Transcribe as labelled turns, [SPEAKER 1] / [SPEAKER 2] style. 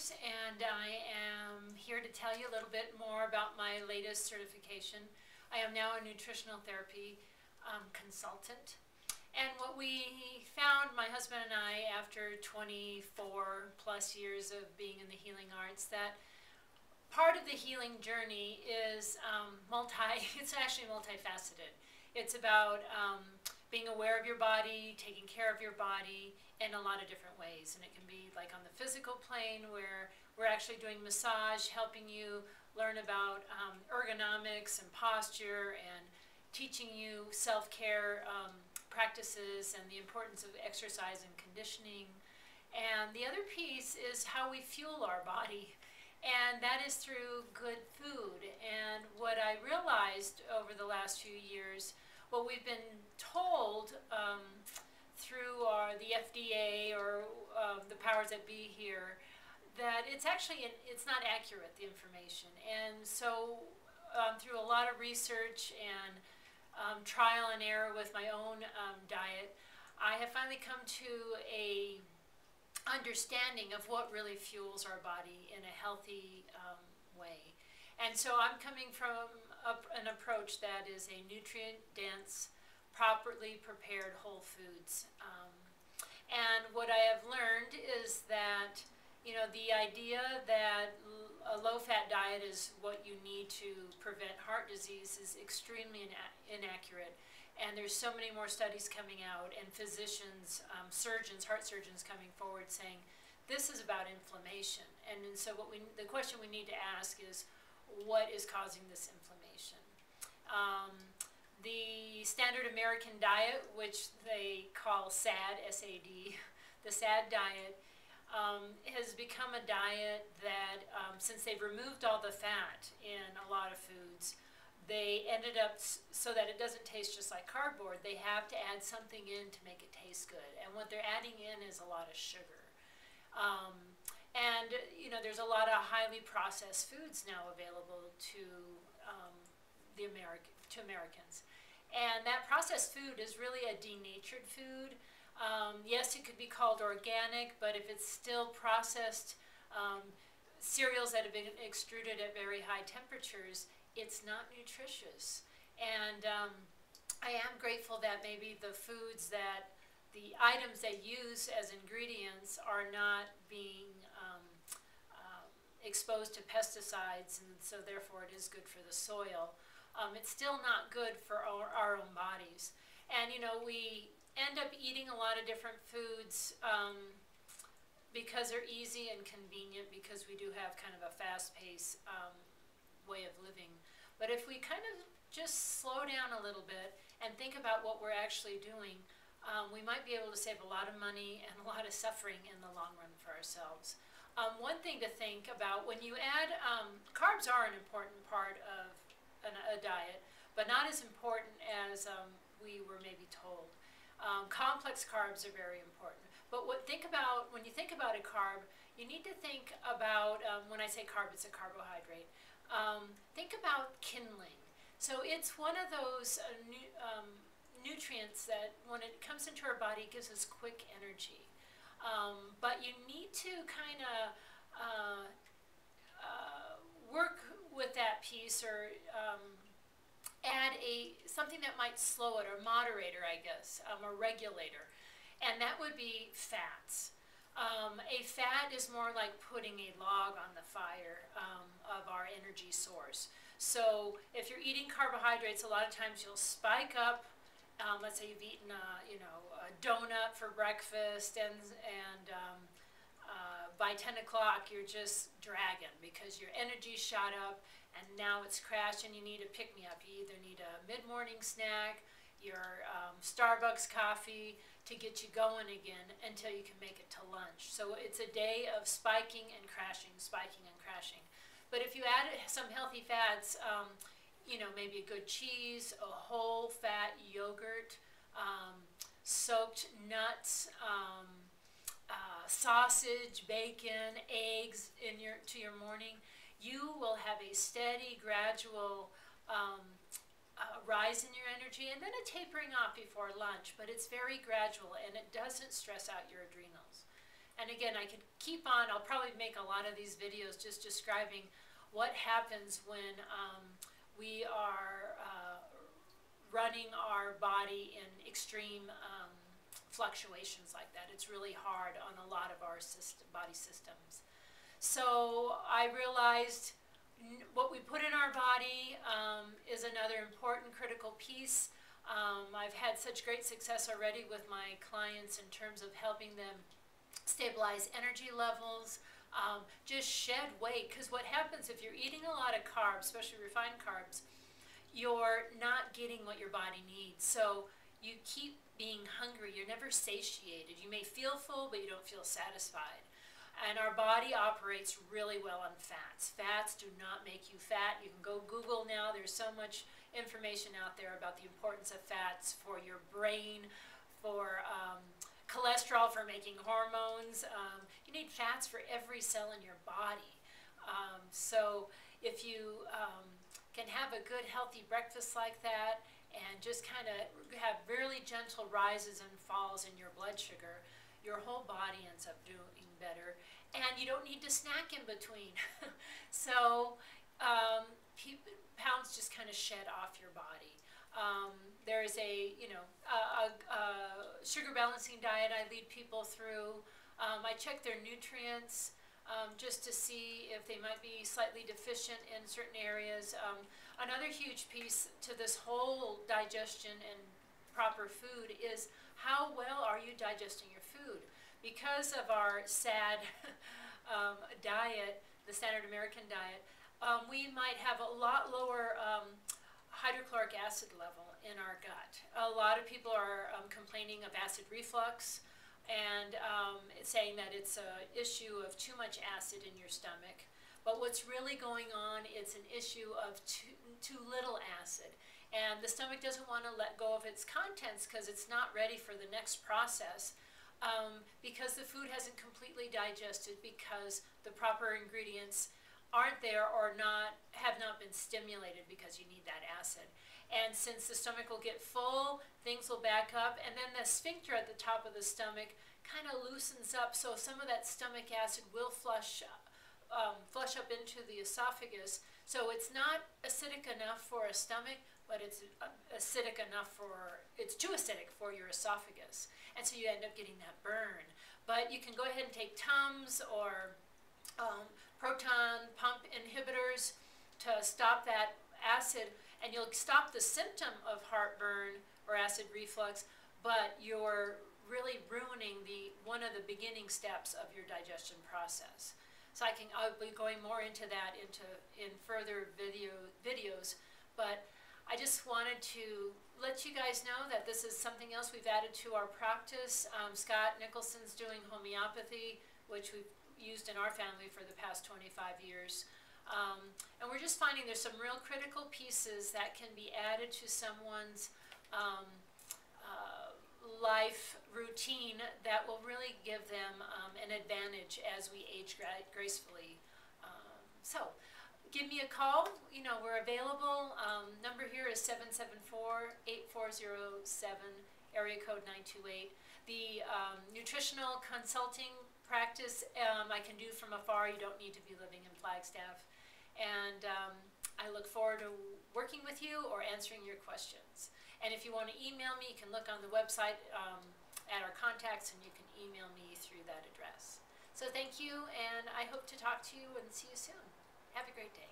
[SPEAKER 1] Rose, and I am here to tell you a little bit more about my latest certification. I am now a nutritional therapy consultant. And what we found, my husband and I, after 24 plus years of being in the healing arts, that part of the healing journey is it's actually multifaceted. It's about being aware of your body, taking care of your body in a lot of different ways. And it can be like on the physical plane where we're actually doing massage, helping you learn about ergonomics and posture and teaching you self-care practices and the importance of exercise and conditioning. And the other piece is how we fuel our body. And that is through good food. And what I realized over the last few years, what we've been told through the FDA or the powers that be here, that it's not accurate, the information. And so through a lot of research and trial and error with my own diet, I have finally come to a understanding of what really fuels our body in a healthy way. And so I'm coming from an approach that is a nutrient-dense, properly prepared whole foods. And what I have learned is that, the idea that a low-fat diet is what you need to prevent heart disease is extremely inaccurate. And there's so many more studies coming out, and physicians, surgeons, heart surgeons coming forward saying, this is about inflammation. And so the question we need to ask is, what is causing this inflammation? The standard American diet, which they call SAD, S-A-D, the SAD diet, has become a diet that, since they've removed all the fat in a lot of foods, they ended up, so that it doesn't taste just like cardboard, they have to add something in to make it taste good. And what they're adding in is a lot of sugar. And, there's a lot of highly processed foods now available to Americans. And that processed food is really a denatured food. Yes, it could be called organic, but if it's still processed cereals that have been extruded at very high temperatures, it's not nutritious. And I am grateful that maybe the items they use as ingredients are not being exposed to pesticides, and so therefore it is good for the soil. It's still not good for our own bodies. And we end up eating a lot of different foods because they're easy and convenient, because we do have kind of a fast-paced way of living. But if we kind of just slow down a little bit and think about what we're actually doing, we might be able to save a lot of money and a lot of suffering in the long run for ourselves. One thing to think about, when you add, carbs are an important part of a diet, but not as important as we were maybe told. Complex carbs are very important. But when you think about a carb, you need to think about, when I say carb, it's a carbohydrate. Think about kindling. So it's one of those nutrients that when it comes into our body gives us quick energy. But you need to kind of work with that piece, or add something that might slow it, or moderator, I guess, a regulator. And that would be fats. A fat is more like putting a log on the fire of our energy source. So if you're eating carbohydrates, a lot of times you'll spike up. Let's say you've eaten a donut for breakfast, and by 10 o'clock you're just dragging because your energy shot up, and now it's crashed and you need a pick-me-up. You either need a mid-morning snack, your Starbucks coffee, to get you going again until you can make it to lunch. So it's a day of spiking and crashing, spiking and crashing. But if you add some healthy fats, maybe a good cheese, a whole fat yogurt, soaked nuts, sausage, bacon, eggs to your morning, you will have a steady, gradual rise in your energy, and then a tapering off before lunch. But it's very gradual, and it doesn't stress out your adrenals. And again, I could keep on. I'll probably make a lot of these videos just describing what happens when we are running our body in extreme fluctuations like that. It's really hard on a lot of our body systems. So I realized what we put in our body is another important critical piece. I've had such great success already with my clients in terms of helping them stabilize energy levels, just shed weight. Because what happens if you're eating a lot of carbs, especially refined carbs, you're not getting what your body needs. So you keep being hungry. You're never satiated. You may feel full, but you don't feel satisfied. And our body operates really well on fats. Fats do not make you fat. You can go Google now. There's so much information out there about the importance of fats for your brain, for cholesterol, for making hormones. You need fats for every cell in your body. So if you can have a good healthy breakfast like that and just kind of have really gentle rises and falls in your blood sugar, your whole body ends up doing better, and you don't need to snack in between. So pounds just kind of shed off your body. There is a sugar balancing diet I lead people through. I check their nutrients just to see if they might be slightly deficient in certain areas. Another huge piece to this whole digestion and proper food is how well are you digesting your food? Because of our sad diet, the standard American diet, we might have a lot lower hydrochloric acid level in our gut. A lot of people are complaining of acid reflux and saying that it's an issue of too much acid in your stomach. But what's really going on, it's an issue of too little acid. And the stomach doesn't want to let go of its contents because it's not ready for the next process. Because the food hasn't completely digested, because the proper ingredients aren't there or have not been stimulated because you need that acid. And since the stomach will get full, things will back up, and then the sphincter at the top of the stomach kind of loosens up, so some of that stomach acid will flush up into the esophagus. So it's not acidic enough for a stomach, but it's acidic enough it's too acidic for your esophagus. And so you end up getting that burn. But you can go ahead and take Tums or proton pump inhibitors to stop that acid, and you'll stop the symptom of heartburn or acid reflux, but you're really ruining one of the beginning steps of your digestion process. So I'll be going more into that in further videos, but I just wanted to let you guys know that this is something else we've added to our practice. Scott Nicholson's doing homeopathy, which we've used in our family for the past 25 years. And we're just finding there's some real critical pieces that can be added to someone's life routine that will really give them an advantage as we age gracefully. So give me a call. We're available. Number here is 774-8407, area code 928. The nutritional consulting practice I can do from afar. You don't need to be living in Flagstaff. And I look forward to working with you or answering your questions. And if you want to email me, you can look on the website at our contacts, and you can email me through that address. So thank you, and I hope to talk to you and see you soon. Have a great day.